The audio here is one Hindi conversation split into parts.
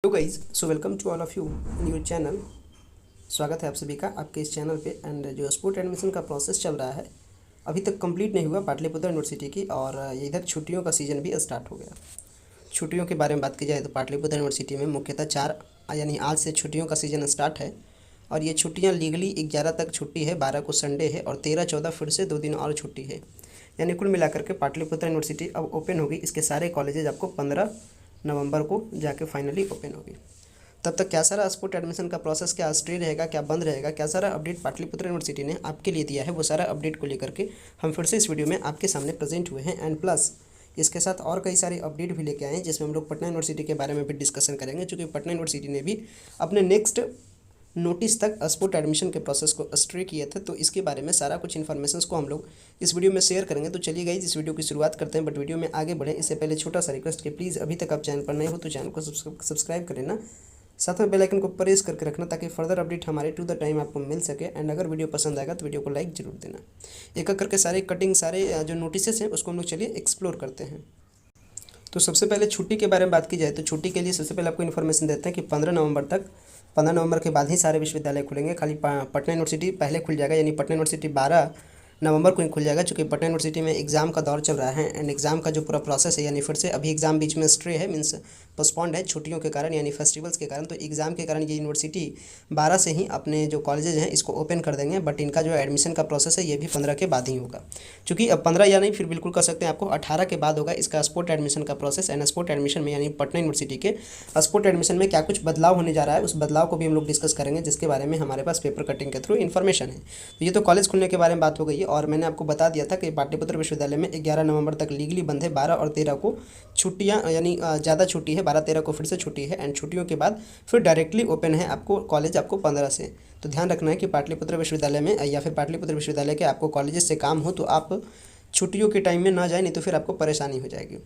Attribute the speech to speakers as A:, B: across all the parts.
A: Hello guys, so welcome to all of you in your channel. स्वागत है आप सभी का आपके इस चैनल पे। एंड जो स्पोर्ट एडमिशन का प्रोसेस चल रहा है अभी तक कंप्लीट नहीं हुआ पाटलिपुत्र यूनिवर्सिटी की, और इधर छुट्टियों का सीज़न भी स्टार्ट हो गया। छुट्टियों के बारे में बात की जाए तो पाटलिपुत्र यूनिवर्सिटी में मुख्यतः 4 यानी आज से छुट्टियों का सीज़न स्टार्ट है। और ये छुट्टियाँ लीगली 11 तक छुट्टी है, 12 को संडे है और 13-14 फिर से 2 दिन और छुट्टी है। यानी कुल मिलाकर के पाटलिपुत्र यूनिवर्सिटी अब ओपन होगी। इसके सारे कॉलेजेज आपको 15 नवंबर को जाके फाइनली ओपन होगी। तब तक क्या सारा स्पोर्ट एडमिशन का प्रोसेस क्या स्टे रहेगा, क्या बंद रहेगा, क्या सारा अपडेट पाटलिपुत्र यूनिवर्सिटी ने आपके लिए दिया है, वो सारा अपडेट को लेकर के हम फिर से इस वीडियो में आपके सामने प्रेजेंट हुए हैं। एंड प्लस इसके साथ और कई सारे अपडेट भी लेके आए हैं, जिसमें हम लोग पटना यूनिवर्सिटी के बारे में भी डिस्कशन करेंगे, क्योंकि पटना यूनिवर्सिटी ने भी अपने नेक्स्ट नोटिस तक स्पोर्ट एडमिशन के प्रोसेस को स्टे किए थे। तो इसके बारे में सारा कुछ इन्फॉर्मेशन को हम लोग इस वीडियो में शेयर करेंगे। तो चलिए गाइस, इस वीडियो की शुरुआत करते हैं। बट वीडियो में आगे बढ़े इससे पहले छोटा सा रिक्वेस्ट कि प्लीज़ अभी तक आप चैनल पर नए हो तो चैनल को सब्सक्राइब कर लेना, साथ में बेल आइकन को प्रेस करके रखना, ताकि फर्दर अपडेट हमारे टू द टाइम आपको मिल सके। एंड अगर वीडियो पसंद आएगा तो वीडियो को लाइक जरूर देना। एक एक करके सारे कटिंग, सारे जो नोटिस हैं उसको हम लोग चलिए एक्सप्लोर करते हैं। तो सबसे पहले छुट्टी के बारे में बात की जाए तो छुट्टी के लिए सबसे पहले आपको इन्फॉर्मेशन देते हैं कि 15 नवंबर के बाद ही सारे विश्वविद्यालय खुलेंगे। खाली पटना यूनिवर्सिटी पहले खुल जाएगा, यानी पटना यूनिवर्सिटी 12 नवंबर को ही खुल जाएगा, चूँकि पटना यूनिवर्सिटी में एग्ज़ाम का दौर चल रहा है। एंड एग्ज़ाम का जो पूरा प्रोसेस है, यानी फिर से अभी एग्ज़ाम बीच में स्टे है, मीन्स पोस्टपोन्ड है छुट्टियों के कारण, यानी फेस्टिवल्स के कारण। तो एग्ज़ाम के कारण ये यूनिवर्सिटी 12 से ही अपने जो कॉलेजेज हैं इसको ओपन कर देंगे। बट इनका जो एडमिशन का प्रोसेस है ये भी 15 के बाद ही होगा, क्योंकि अब 15 या नहीं फिर बिल्कुल कर सकते हैं आपको 18 के बाद होगा इसका स्पोर्ट एडमिशन का प्रोसेस। एंड स्पोर्ट एडमिशन में यानी पटना यूनिवर्सिटी के स्पोर्ट एडमिशन में क्या कुछ बदलाव होने जा रहा है, उस बदलाव को भी हम लोग डिस्कस करेंगे, जिसके बारे में हमारे पास पेपर कटिंग के थ्रू इन्फॉर्मेशन है। तो ये तो कॉलेज खुलने के बारे में बात हो गई है। और मैंने आपको बता दिया था कि पाटलिपुत्र विश्वविद्यालय में 11 नवंबर तक लीगली बंद है, 12 और 13 को छुट्टियां, यानी ज़्यादा छुट्टी है, 12-13 को फिर से छुट्टी है। एंड छुट्टियों के बाद फिर डायरेक्टली ओपन है आपको कॉलेज, आपको 15 से। तो ध्यान रखना है कि पाटलिपुत्र विश्वविद्यालय में या फिर पाटलिपुत्र विश्वविद्यालय के आपको कॉलेजेस से काम हो तो आप छुट्टियों के टाइम में ना जाए, नहीं तो फिर आपको परेशानी हो जाएगी।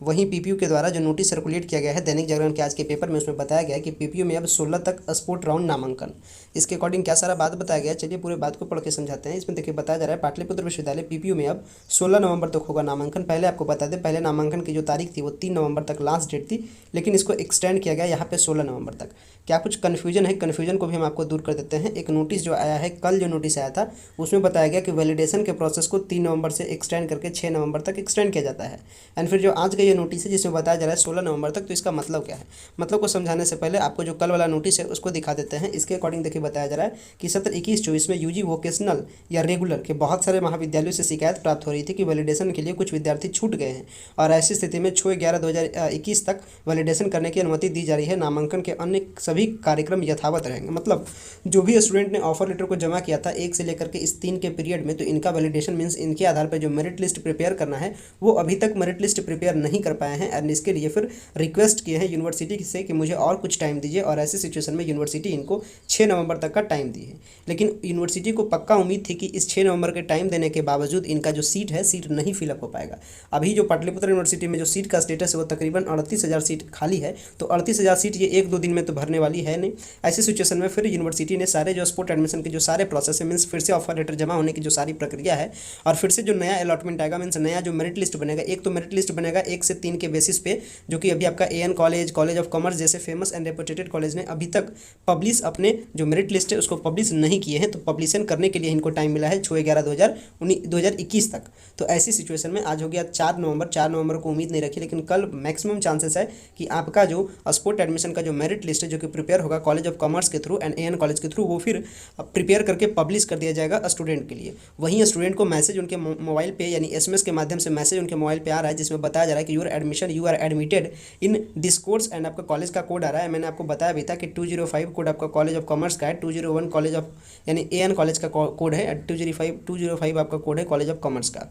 A: वहीं पीपीयू के द्वारा जो नोटिस सर्कुलेट किया गया है दैनिक जागरण के आज के पेपर में, उसमें बताया गया है कि पीपीयू में अब 16 तक स्पोर्ट राउंड नामांकन। इसके अकॉर्डिंग क्या सारा बात बताया गया है, चलिए पूरे बात को पढ़ के समझाते हैं। इसमें देखिए बताया जा रहा है पाटलिपुत्र विश्वविद्यालय पीपीयू में अब 16 नवंबर तक होगा नामांकन। पहले आपको बता दें, पहले नामांकन की जो तारीख थी वो 3 नवंबर तक लास्ट डेट थी, लेकिन इसको एक्सटेंड किया गया यहाँ पे 16 नवंबर तक। क्या कुछ कन्फ्यूजन है, कन्फ्यूजन को भी हम आपको दूर कर देते हैं। एक नोटिस जो आया है कल, जो नोटिस आया था उसमें बताया गया कि वैलिडेशन के प्रोसेस को 3 नवंबर से एक्सटेंड करके 6 नवंबर तक एक्सटेंड किया जाता है। एंड फिर जो आज का ये नोटिस है जिसमें बताया जा रहा है 16 नवंबर तक, तो इसका मतलब क्या है, मतलब को समझाने से पहले आपको जो कल वाला नोटिस है उसको दिखा देते हैं। इसके अकॉर्डिंग देखिए बताया जा रहा है कि सत्र 21-24 में यूजी वोकेशनल या रेगुलर के बहुत सारे महाविद्यालयों से शिकायत प्राप्त हो रही थी कि वैलिडेशन के लिए कुछ विद्यार्थी छूट गए हैं, और ऐसी स्थिति में 6/11/2021 तक वैलिडेशन करने की अनुमति दी जा रही है। नामांकन के अन्य सभी कार्यक्रम यथावत रहेंगे। मतलब जो भी स्टूडेंट ने ऑफर लेटर को जमा किया था 1 से लेकर के इस 3 के पीरियड में, तो इनका वैलिडेशन मीन्स इनके आधार पर जो मेरिट लिस्ट प्रिपेयर करना है वो अभी तक मेरिट लिस्ट प्रिपेयर नहीं कर पाए हैं। एंड इसके लिए फिर रिक्वेस्ट किए हैं यूनिवर्सिटी से कि मुझे और कुछ टाइम दीजिए, और ऐसी सिचुएशन में यूनिवर्सिटी इनको 6 नवंबर तक का टाइम दी है। लेकिन यूनिवर्सिटी को पक्का उम्मीद थी कि इस 6 नवंबर के टाइम देने के बावजूद इनका जो सीट है, सीट नहीं फिलअप हो पाएगा। अभी जो पाटलिपुत्र यूनिवर्सिटी में जो सीट का स्टेटस है वो तकरीबन 38,000 सीट खाली है। तो 38,000 सीट ये 1-2 दिन में तो भरने वाली है नहीं। ऐसी सिचुएशन में फिर यूनिवर्सिटी ने सारे जो स्पोर्ट एडमिशन के जो सारे प्रोसेस है, मीन्स फिर से ऑफर लेटर जमा होने की जो सारी प्रक्रिया है, और फिर से जो नया अलॉटमेंट आएगा, मीन्स नया जो मेरिट लिस्ट बनेगा, एक तो मेरिट लिस्ट बनेगा 1 से 3 के बेसिस पे, जो कि अभी आपका A N college, college of commerce जैसे फेमस एंड रेपुटेटेड कॉलेज ने अभी तक पब्लिश अपने जो मेरिट लिस्ट है उसको पब्लिश नहीं किए हैं। तो पब्लिशन करने के लिए इनको टाइम मिला है 6/11/2021 तक। तो ऐसी सिचुएशन में आज हो गया 4 नवंबर। 4 नवंबर को उम्मीद नहीं रखी, लेकिन कल मैक्सिमम चांसेस है कि आपका जो स्पोर्ट एडमिशन का जो मेरिट लिस्ट है, जो कि प्रिपेयर होगा कॉलेज ऑफ कॉमर्स के थ्रू एंड एएन कॉलेज के थ्रू, वो फिर प्रिपेयर करके पब्लिश कर दिया जाएगा स्टूडेंट के लिए। वहीं स्टूडेंट को मैसेज उनके मोबाइल पे, यानी एसएमएस के माध्यम से मैसेज उनके मोबाइल पे आ रहा है, जिसमें बताया जा रहा है कि you are admitted in this course. And आपका कॉलेज का कोड आ रहा है, मैंने आपको बताया भी था कि 205 कोड आपका कॉलेज ऑफ कॉमर्स का है, 201 कॉलेज ऑफ यानी एएन कॉलेज का कोड है, 205 आपका कोड है कॉलेज ऑफ कॉमर्स का।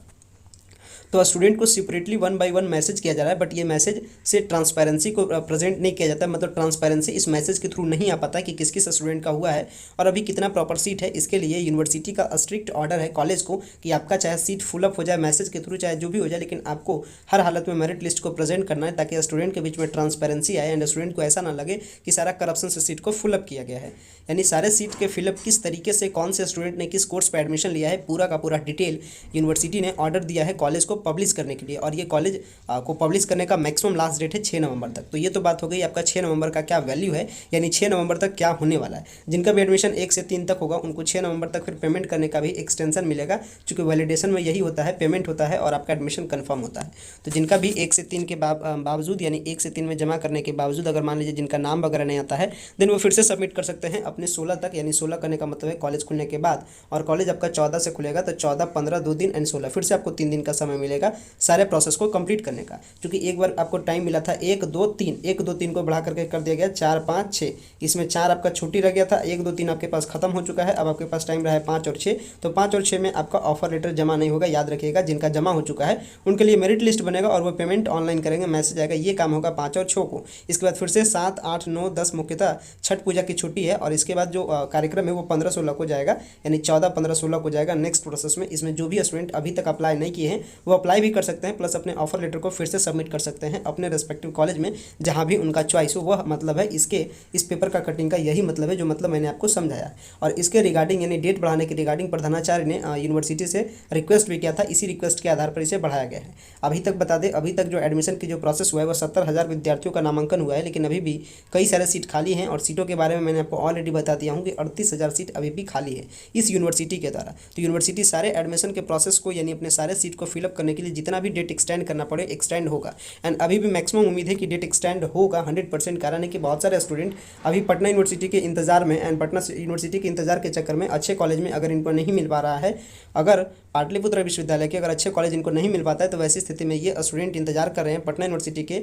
A: तो स्टूडेंट को सेपरेटली 1 बाय 1 मैसेज किया जा रहा है, बट ये मैसेज से ट्रांसपेरेंसी को प्रेजेंट नहीं किया जाता। मतलब ट्रांसपेरेंसी इस मैसेज के थ्रू नहीं आ पाता कि किस किस स्टूडेंट का हुआ है और अभी कितना प्रॉपर सीट है। इसके लिए यूनिवर्सिटी का स्ट्रिक्ट ऑर्डर है कॉलेज को कि आपका चाहे सीट फुलअप हो जाए मैसेज के थ्रू, चाहे जो भी हो जाए, लेकिन आपको हर हालत में मेरिट लिस्ट को प्रेजेंट करना है, ताकि स्टूडेंट के बीच में ट्रांसपेरेंसी आए एंड स्टूडेंट को ऐसा ना लगे कि सारा करप्शन से सीट को फुलअप किया गया है। यानी सारे सीट के फिलअप किस तरीके से, कौन से स्टूडेंट ने किस कोर्स पर एडमिशन लिया है, पूरा का पूरा डिटेल यूनिवर्सिटी ने ऑर्डर दिया है कॉलेज को पब्लिश करने के लिए, और ये कॉलेज को पब्लिश करने का मैक्सिमम लास्ट डेट है 6 नवंबर तक। तो ये तो बात हो गई आपका 6 नवंबर का क्या वैल्यू है, यानी 6 नवंबर तक क्या होने वाला है। जिनका भी एडमिशन 1 से 3 तक होगा उनको 6 नवंबर तक फिर पेमेंट करने का भी एक्सटेंशन मिलेगा, क्योंकि वैलिडेशन में यही होता है, पेमेंट होता है और आपका एडमिशन कन्फर्म होता है। तो जिनका भी 1 से 3 के बावजूद, यानी 1 से 3 में जमा करने के बावजूद अगर मान लीजिए जिनका नाम वगैरह नहीं आता है, देन वो फिर से सबमिट कर सकते हैं अपने 16 तक, यानी 16 करने का मतलब है कॉलेज खुलने के बाद, और कॉलेज आपका 14 से खुलेगा, तो 14, 15, 2 दिन एंड 16 फिर से आपको 3 दिन का समय मिलेगा सारे प्रोसेस को कंप्लीट करने का। क्योंकि एक बार आपको टाइम मिला था 1, 2, 3, 1, 2, 3 को बढ़ा करके कर दिया गया 4, 5, 6, इसमें 4 आपका छुट्टी रह गया था, 1, 2, 3 आपके पास खत्म हो चुका है, अब आपके पास टाइम रहा है 5 और 6, तो 5 और 6 में आपका ऑफर लेटर जमा नहीं होगा, याद रखिएगा। जिनका जमा हो चुका है उनके लिए मेरिट लिस्ट बनेगा और वो पेमेंट ऑनलाइन करेंगे, मैसेज आएगा, ये काम होगा 5 और 6 को। इसके बाद फिर से 7, 8, 9, 10 मुख्यतः छठ पूजा की छुट्टी है, और इसके बाद जो कार्यक्रम है वो 15, 16 को जाएगा, यानी 14, 15, 16 को जाएगा नेक्स्ट प्रोसेस में। इसमें जो भी स्टूडेंट अभी तक अप्लाई नहीं किए हैं वो अप्लाई भी कर सकते हैं, प्लस अपने ऑफर लेटर को फिर से सबमिट कर सकते हैं अपने रेस्पेक्टिव कॉलेज में, जहाँ भी उनका चॉइस हो। वह मतलब है इस पेपर का कटिंग का यही मतलब है, जो मतलब मैंने आपको समझाया। और इसके रिगार्डिंग, यानी डेट बढ़ाने के रिगार्डिंग प्रधानाचार्य ने यूनिवर्सिटी से रिक्वेस्ट भी किया था, इसी रिक्वेस्ट के आधार पर इसे बढ़ाया गया है। अभी तक बता दें, अभी तक जो एडमिशन की जो प्रोसेस हुआ है वो 70,000 विद्यार्थियों का नामांकन हुआ है, लेकिन अभी भी कई सारे सीट खाली हैं, और सीटों के बारे में मैंने आपको ऑलरेडी बता दिया हूँ कि 38,000 सीट अभी भी खाली है इस यूनिवर्सिटी के द्वारा। तो यूनिवर्सिटी सारे एडमिशन के प्रोसेस को, यानी अपने सारे सीट को फिलअप करने के लिए जितना भी डेट एक्सटेंड करना पड़े एक्सटेंड होगा, एंड अभी भी मैक्सिमम उम्मीद है कि डेट एक्सटेंड होगा 100%। कारण है कि बहुत सारे स्टूडेंट अभी पटना यूनिवर्सिटी के इंतजार में, एंड पटना यूनिवर्सिटी के इंतजार के चक्कर में अच्छे कॉलेज में अगर इनको नहीं मिल पा रहा है, अगर पाटलिपुत्र विश्वविद्यालय के अगर अच्छे कॉलेज इनको नहीं मिल पाता है, तो वैसी स्थिति में ये स्टूडेंट इंतजार कर रहे हैं पटना यूनिवर्सिटी के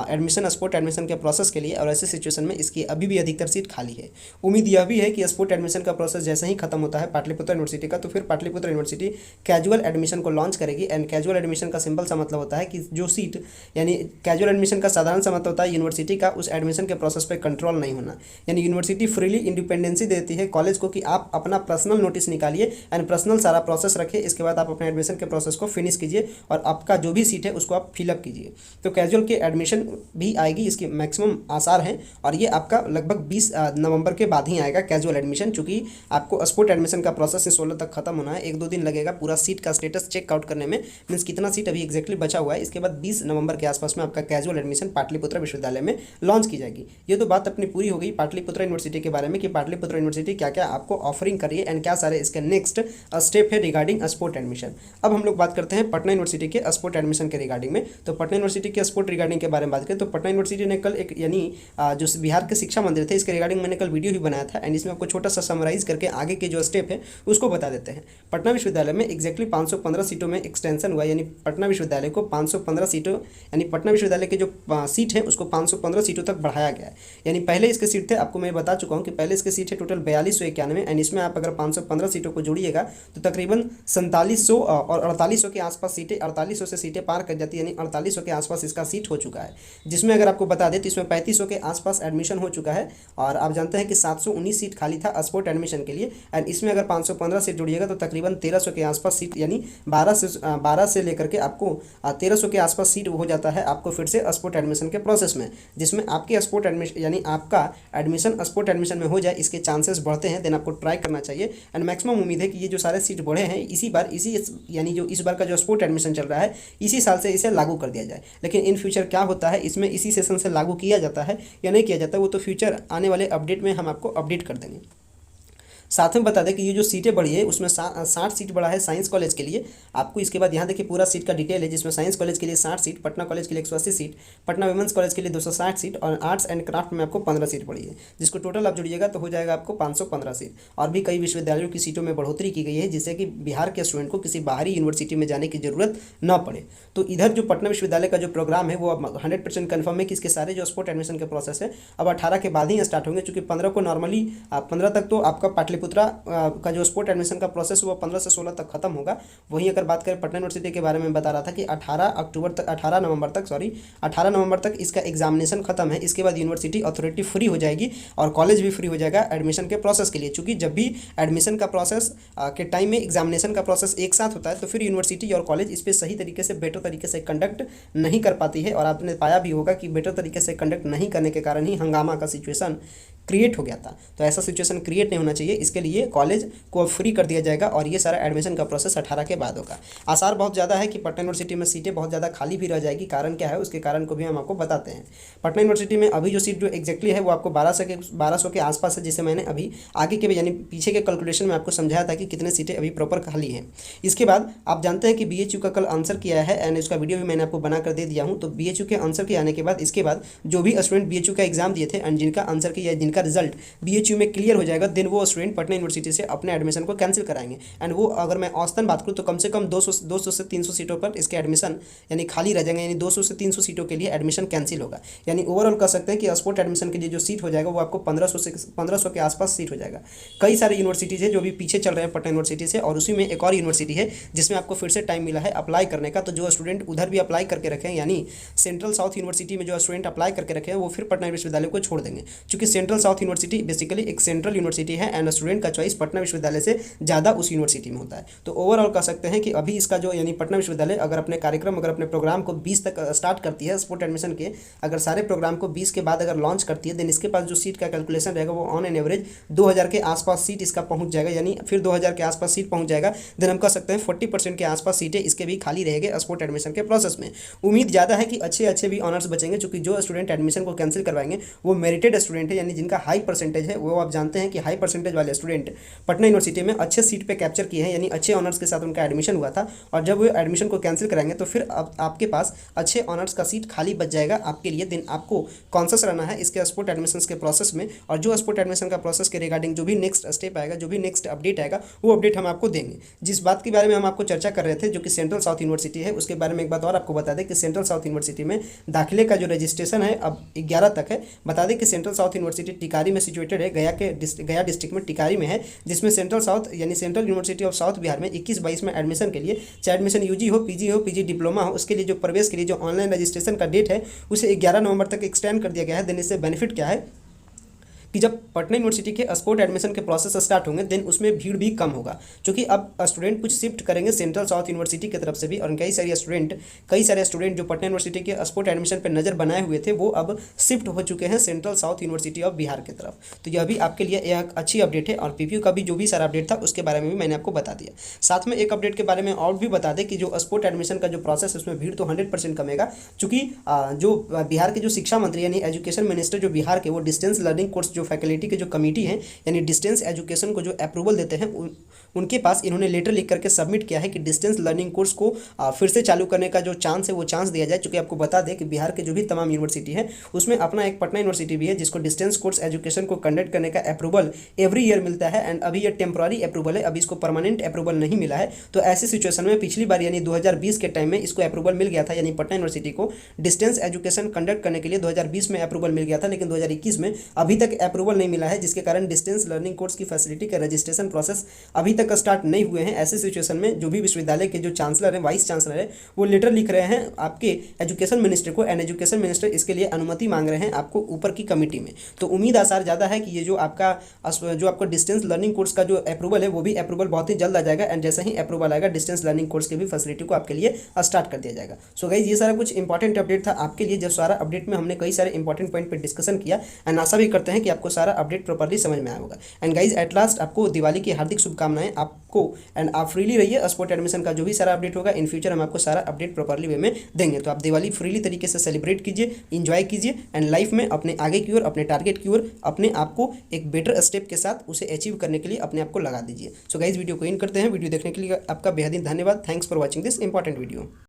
A: एडमिशन, स्पोर्ट एडमिशन के प्रोसेस के लिए, और ऐसे सिचुएशन में इसकी अभी भी अधिकतर सीट खाली है। उम्मीद यह भी है कि स्पोर्ट एडमिशन का प्रोसेस जैसे ही खत्म होता है पाटलिपुत्र यूनिवर्सिटी का, तो फिर पाटलिपुत्र यूनिवर्सिटी कैजुअल एडमिशन को लॉन्च करेगी। एंड कैजुअल एडमिशन का सिंपल सा मतलब होता है कि जो सीट, यानी कैजुअल एडमिशन का साधारण सा मतलब होता है यूनिवर्सिटी का उस एडमिशन के प्रोसेस पे कंट्रोल नहीं होना, यानी यूनिवर्सिटी फ्रीली इंडिपेंडेंसी देती है कॉलेज को कि आप अपना पर्सनल नोटिस निकालिए एंड पर्सनल सारा प्रोसेस रखिए, इसके बाद आप अपने एडमिशन के प्रोसेस को फिनिश कीजिए और आपका जो भी सीट है उसको आप फिलअप कीजिए। तो कैजुअल की एडमिशन भी आएगी, इसकी मैक्सिमम आसार हैं, और ये आपका लगभग 20 नवंबर के बाद ही आएगा कैजुअल एडमिशन, चूँकि आपको स्पोर्ट एडमिशन का प्रोसेस 16 तक खत्म होना है, 1-2 दिन लगेगा पूरा सीट का स्टेटस चेकआउट करने में, मीन्स कितना सीट अभी एक्जैक्टली बचा हुआ है। इसके बाद 20 नवंबर के आसपास में आपका कैजुअल एडमिशन पाटलिपुत्र विश्वविद्यालय में लॉन्च की जाएगी। ये तो बात अपनी पूरी हो गई पाटलिपुत्र यूनिवर्सिटी के बारे में कि पाटलिपुत्र यूनिवर्सिटी क्या क्या आपको ऑफरिंग करिए एंड क्या सारे इसके नेक्स्ट स्टेप है रिगार्डिंग स्पोर्ट एडमिशन। अब हम लोग बात करते हैं पटना यूनिवर्सिटी के स्पोर्ट एडमिशन के रिगार्डिंग में। तो पटना यूनिवर्सिटी के स्पोर्ट रिगार्डिंग के बारे में बात करें तो पटना यूनिवर्सिटी ने कल एक, यानी जो बिहार के शिक्षा मंदिर थे, इसके रिगार्डिंग मैंने कल वीडियो भी बनाया था, एंड इसमें आपको छोटा सा समराइज करके आगे के जो स्टेप है उसको बता देते हैं। पटना विश्वविद्यालय में एक्जैक्टली 515 सीटों में एक्सटेंशन हुआ, यानी पटना विश्वविद्यालय को 515 सीटों, यानी पटना विश्वविद्यालय के जो सीट है उसको 515 सीटों तक बढ़ाया गया है। यानी पहले इसके सीट थे, आपको मैं बता चुका हूँ कि पहले इसके सीट है टोटल 4291, एंड इसमें आप अगर 515 सीटों को जोड़िएगा तो तकरीबन 4700 और 4800 के आसपास सीटें, 4800 से सीटें पार कर जाती है, यानी 4800 के आसपास इसका सीट हो चुका है। जिसमें अगर आपको बता दें तो इसमें 3500 के आसपास एडमिशन हो चुका है, और आप जानते हैं कि 719 सीट खाली था स्पोर्ट एडमिशन के लिए, एंड इसमें अगर 515 सीट जोड़िएगा तो तकरीबन 1300 के आसपास सीट, यानी 12 से लेकर के आपको 1300 के आसपास सीट हो जाता है आपको फिर से स्पोर्ट एडमिशन के प्रोसेस में, जिसमें आपके स्पोर्ट एडमिशन, यानी आपका एडमिशन स्पोर्ट एडमिशन में हो जाए, इसके चांसेस बढ़ते हैं। देन आपको ट्राई करना चाहिए, एंड मैक्सिमम उम्मीद है कि ये जो सारे सीट बढ़े हैं इसी बार, यानी जो इस बार का जो स्पोर्ट एडमिशन चल रहा है इसी साल से इसे लागू कर दिया जाए। लेकिन इन फ्यूचर क्या होता है, इसमें इसी सेशन से लागू किया जाता है या नहीं किया जाता, वो तो फ्यूचर आने वाले अपडेट में हम आपको अपडेट कर देंगे। साथ में बता दें कि ये जो सीटें बढ़ी है उसमें 60 सीट बढ़ा है साइंस कॉलेज के लिए। आपको इसके बाद यहाँ देखिए पूरा सीट का डिटेल है, जिसमें साइंस कॉलेज के लिए 60 सीट, पटना कॉलेज के लिए 180 सीट, पटना वुमेंस कॉलेज के लिए 260 सीट, और आर्ट्स एंड क्राफ्ट में आपको 15 सीट बढ़ी है, जिसको टोटल आप जोड़िएगा तो हो जाएगा आपको 515 सीट। और भी कई विश्वविद्यालयों की सीटों में बढ़ोतरी की गई है, जिससे कि बिहार के स्टूडेंट को किसी बाहरी यूनिवर्सिटी में जाने की जरूरत न पड़े। तो इधर जो पटना विश्वविद्यालय का जो प्रोग्राम है वो अब 100% कन्फर्म है कि इसके सारे जो स्पोर्ट एडमिशन के प्रोसेस है अब 18 के बाद ही स्टार्ट होंगे, क्योंकि 15 को नॉर्मली 15 तक तो आपका पाटलिपुत्रा का जो स्पोर्ट एडमिशन का प्रोसेस वो 15 से 16 तक खत्म होगा। वहीं अगर बात करें पटना यूनिवर्सिटी के बारे में बता रहा था कि 18 नवंबर तक इसका एग्जामिनेशन खत्म है। इसके बाद यूनिवर्सिटी अथॉरिटी फ्री हो जाएगी और कॉलेज भी फ्री हो जाएगा एडमिशन के प्रोसेस के लिए, क्योंकि जब भी एडमिशन का प्रोसेस के टाइम में एग्जामिनेशन का प्रोसेस एक साथ होता है तो फिर यूनिवर्सिटी और कॉलेज इस पर सही तरीके से बेटर तरीके से कंडक्ट नहीं कर पाती है। और आपने पाया भी होगा कि बेटर तरीके से कंडक्ट नहीं करने के कारण ही हंगामा का सिचुएशन क्रिएट हो गया था। तो ऐसा सिचुएशन क्रिएट नहीं होना चाहिए, इसके लिए कॉलेज को फ्री कर दिया जाएगा और ये सारा एडमिशन का प्रोसेस 18 के बाद होगा। आसार बहुत ज़्यादा है कि पटना यूनिवर्सिटी में सीटें बहुत ज़्यादा खाली भी रह जाएगी। कारण क्या है, उसके कारण को भी हम आपको बताते हैं। पटना यूनिवर्सिटी में अभी जो सीट जो एग्जैक्टली है वो आपको 1200 के आसपास है, जिसे मैंने अभी आगे के यानी पीछे के कैलकुलेशन में आपको समझाया था कि कितने सीटें अभी प्रॉपर खाली हैं। इसके बाद आप जानते हैं कि BHU का कल आंसर किया है एंड उसका वीडियो भी मैंने आपको बना कर दे दिया हूँ। तो BHU के आंसर के आने के बाद इसके बाद जो भी स्टूडेंट BHU का एग्जाम दिए थे एंड जिनका आंसर की या जिनका रिजल्ट BHU में क्लियर हो जाएगा, देन वो स्टूडेंट पटना यूनिवर्सिटी से अपने एडमिशन को कैंसिल कराएंगे। एंड वो अगर मैं औसतन बात करूँ तो कम से कम 200 से 300 सीटों पर इसके एडमिशन यानी खाली रह जाएंगे, यानी 200 से 300 सीटों के लिए एडमिशन कैंसिल होगा। यानी ओवरऑल कह सकते हैं कि स्पोर्ट एडमिशन के लिए जो सीट हो जाएगा वो आपको 1500 के आसपास सीट हो जाएगा। कई सारे यूनिवर्सिटीज़ है जो भी पीछे चल रहे हैं पटना यूनिवर्सिटी से, और उसी में एक और यूनिवर्सिटी है जिसमें आपको फिर से टाइम मिला है अप्लाई करने का। तो जो स्टूडेंट उधर भी अप्लाई करके रखे हैं, यानी सेंट्रल साउथ यूनिवर्सिटी में जो स्टूडेंट अप्लाई करके रखे हैं वो फिर पटना विश्वविद्यालय को छोड़ देंगे, क्योंकि सेंट्रल साउथ यूनिवर्सिटी बेसिकली एक सेंट्रल यूनिवर्सिटी है एंड स्टूडेंट का चॉइस पटना विश्वविद्यालय से ज़्यादा उस यूनिवर्सिटी में होता है। तो ओवरऑल कह सकते हैं कि अभी इसका जो यानी पटना विश्वविद्यालय अगर अपने कार्यक्रम अगर अपने प्रोग्राम को 20 तक स्टार्ट करती है स्पोर्ट एडमिशन के, अगर सारे प्रोग्राम को 20 के बाद अगर लॉन्च करती है, देन इसके पास जो सीट का कैलकुलेशन रहेगा वो ऑन एन एवरेज 2000 के आसपास सीट इसका पहुंच जाएगा। यानी फिर 2000 के आसपास सीट पहुंच जाएगा, देन हम कह सकते हैं 40% के आसपास सीटें इसके भी खाली रहेंगे स्पोर्ट एडमिशन के प्रोसेस में। उम्मीद ज़्यादा है कि अच्छे भी ऑनर्स बचेंगे, क्योंकि जो स्टूडेंट एडमिशन को कैंसिल करवाएंगे वो मेरिटेड स्टूडेंट है, यानी जिनका हाई परसेंटेज है। वो आप जानते हैं कि हाई परसेंटेज वाले स्टूडेंट पटना यूनिवर्सिटी में अच्छे सीट पे कैप्चर किए हैं, यानी अच्छे ऑनर्स के साथ उनका एडमिशन हुआ था, और जब वो एडमिशन को कैंसिल कराएंगे तो फिर आपके पास अच्छे ऑनर्स का सीट खाली बच जाएगा आपके लिए। दिन आपको कॉन्शियस रहना है इसके स्पोर्ट एडमिशन के प्रोसेस में, और जो स्पोर्ट एडमिशन का प्रोसेस के रिगार्डिंग जो भी नेक्स्ट स्टेप आएगा, जो भी नेक्स्ट अपडेट आएगा, वो अपडेट हम आपको देंगे। जिस बात के बारे में हम आपको चर्चा कर रहे थे जो कि सेंट्रल साउथ यूनिवर्सिटी है, उसके बारे में एक बात और आपको बता दें कि सेंट्रल साउथ यूनिवर्सिटी में दाखिले का जो रजिस्ट्रेशन है अब 11 तक है। बता दें कि सेंट्रल साउथ यूनिवर्सिटी टिकारी में सिचुएटेड है, गया डिस्ट्रिक्ट में टिकारी में है, जिसमें सेंट्रल साउथ यानी central university of south Bihar में 21-22 में एडमिशन के लिए, चाहे एडमिशन यूजी हो, पीजी डिप्लोमा हो, उसके लिए जो प्रवेश के लिए जो ऑनलाइन रजिस्ट्रेशन का डेट है उसे 11 नवंबर तक एक्सटेंड कर दिया गया है। देन इससे बेनिफिट क्या है कि जब पटना यूनिवर्सिटी के स्पोर्ट एडमिशन के प्रोसेस स्टार्ट होंगे, देन उसमें भीड़ भी कम होगा, क्योंकि अब स्टूडेंट कुछ शिफ्ट करेंगे सेंट्रल साउथ यूनिवर्सिटी की तरफ से भी, और कई सारे स्टूडेंट जो पटना यूनिवर्सिटी के स्पोर्ट एडमिशन पर नज़र बनाए हुए थे वो अब शिफ्ट हो चुके हैं central south university of Bihar की तरफ। तो यह भी आपके लिए एक अच्छी अपडेट है, और PPU का भी जो भी सारा अपडेट था उसके बारे में भी मैंने आपको बता दिया। साथ में एक अपडेट के बारे में और भी बता दें कि जो स्पोर्ट एडमिशन का जो प्रोसेस है उसमें भीड़ तो 100% कमेगा, चूँकि जो बिहार के जो शिक्षा मंत्री यानी एजुकेशन मिनिस्टर जो बिहार के, वो डिस्टेंस लर्निंग कोर्स जो फैकल्टी के जो कमेटी है यानी डिस्टेंस एजुकेशन को जो अप्रूवल देते हैं, उनके पास इन्होंने लेटर लिख करके सबमिट किया है कि डिस्टेंस लर्निंग कोर्स को फिर से चालू करने का जो चांस है वो चांस दिया जाए। चूँकि आपको बता दें कि बिहार के जो भी तमाम यूनिवर्सिटी है उसमें अपना एक पटना यूनिवर्सिटी भी है जिसको डिस्टेंस कोर्स एजुकेशन को कंडक्ट करने का अप्रूवल एवरी ईयर मिलता है, एंड अभी ये टेम्पररी अप्रूवल है, अभी इसको परमानेंट अप्रूवल नहीं मिला है। तो ऐसी सिचुएशन में पिछली बार यानी 2020 के टाइम में इसको अप्रूवल मिल गया था, यानी पटना यूनिवर्सिटी को डिस्टेंस एजुकेशन कंडक्ट करने के लिए 2020 में अप्रूवल मिल गया था, लेकिन 2021 में अभी तक अप्रूवल नहीं मिला है, जिसके कारण डिस्टेंस लर्निंग कोर्स की फैसिलिटी का रजिस्ट्रेशन प्रोसेस अभी तक स्टार्ट नहीं हुए हैं। ऐसे सिचुएशन में जो भी विश्वविद्यालय के जो चांसलर हैं, वाइस चांसलर है, वो लेटर लिख रहे हैं आपके एजुकेशन मिनिस्टर को, एंड एजुकेशन मिनिस्टर इसके लिए अनुमति मांग रहे हैं आपको ऊपर की कमेटी में। तो उम्मीद आसार ज़्यादा है कि ये जो आपका डिस्टेंस लर्निंग कोर्स का जो अप्रूवल है वो भी अप्रूवल बहुत ही जल्द आ जाएगा, एंड जैसे ही अप्रूवल आएगा डिस्टेंस लर्निंग कोर्स की भी फैसिलिटी को आपके लिए स्टार्ट कर दिया जाएगा। सो गाइस, ये सारा कुछ इंपॉर्टेंट अपडेट था आपके लिए। जब सारा अपडेट में हमने कई सारे इंपॉर्टेंट पॉइंट पर डिस्कशन किया, एंड आशा भी करते हैं कि आपको सारा अपडेट प्रॉपर्ली समझ में आया होगा। एंड गाइज, एट लास्ट आपको दिवाली की हार्दिक शुभकामनाएं आपको, एंड आप फ्रीली रहिए। स्पोर्ट एडमिशन का जो भी सारा अपडेट होगा इन फ्यूचर हम आपको सारा अपडेट प्रॉपर्ली वे में देंगे। तो आप दिवाली फ्रीली तरीके से सेलिब्रेट कीजिए, इंजॉय कीजिए, एंड लाइफ में अपने आगे की ओर, अपने टारगेट की ओर, अपने आप को एक बेटर स्टेप के साथ उसे अचीव करने के लिए अपने आप को लगा दीजिए। सो गाइज, वीडियो को इन करते हैं। वीडियो देखने के लिए आपका बेहद ही धन्यवाद। Thanks for watching this important video.